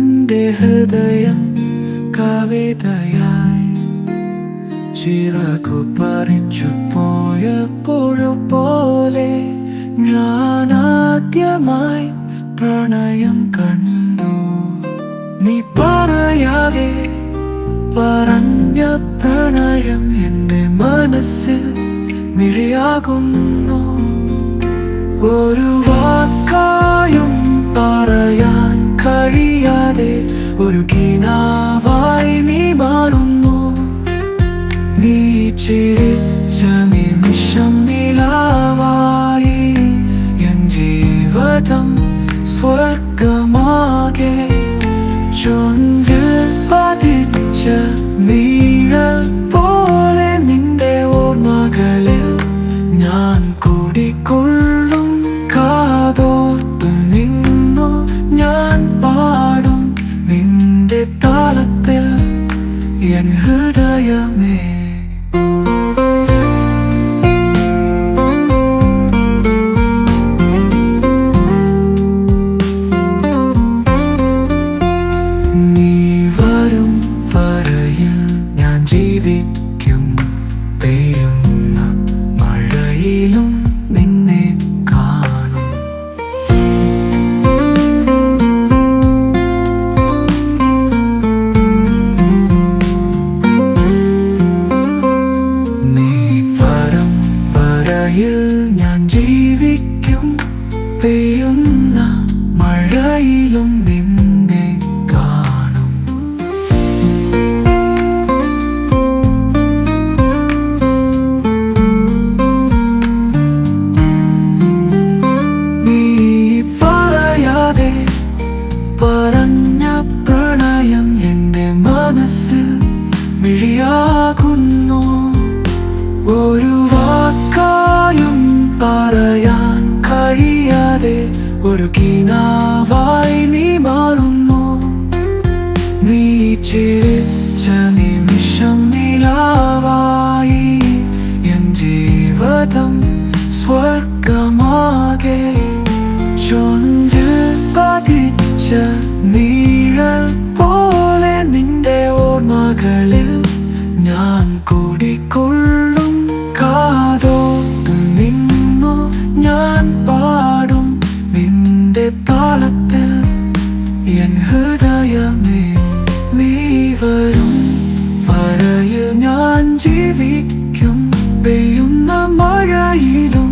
എൻ്റെ ഹൃദയം കവിതയായി ചിറകു പറിച്ചു പോയപ്പോഴുപോലെ ഞാനാദ്യമായി പ്രണയം കണ്ടു. നീ പറയാതെ പറഞ്ഞ പ്രണയം എൻ്റെ മനസ്സിൽ മിഴിയാകുന്നു. ഒരു വാക്കായും പറയാൻ കഴിയാതെ ഒരു കിനാവായി നീ മാറുന്നു. നീ ചിരിച്ച നിമിഷം നിലാവായി എൻ ജീവിതം സ്വർഗമാകെ. ചുണ്ടിൽ പതിച്ച നീഴൽ പോലെ നിന്റെ ഓർമ്മകളിൽ ഞാൻ കുടികൊള്ളും. കാതോർത്തു നിന്നു ഞാൻ പാടും നിന്റെ താളത്തിൽ എൻ ഹൃദയമേ. നീ വരും വരയിൽ ഞാൻ ജീവിക്കും. പെയ്യുന്ന മഴയിലും നിന്നെ കാണും. നീ വരും വരയിൽ ഞാൻ ജീവിക്കും. പെയ്യുന്ന മഴയിലും നിന്നെ കാണും. നീ പറയാതെ പറഞ്ഞ പ്രണയം എൻ്റെ മനസ്സിൽ മിഴിയാകുന്നു. ഒരു വാക്കായും പറയാൻ കഴിയാതെ ഒരു കിനാവായി നീ മാറുന്നു. നീ ചിരിച്ച നിമിഷം നിലാവായി എൻ ജീവിതം സ്വർഗമാകെ. ചുണ്ടിൽ പതിച്ച നീഴൽ പോലെ നിന്റെ ഓർമ്മകളിൽ ഞാൻ കുടികൊള്ളും. കാതോർത്തു നിന്നു ഞാൻ പാടും നിന്റെ താളത്തിൽ എൻ ഹൃദയമേ. നീ വരും വരയിൽ ഞാൻ ജീവിക്കും. പെയ്യുന്ന മഴയിലും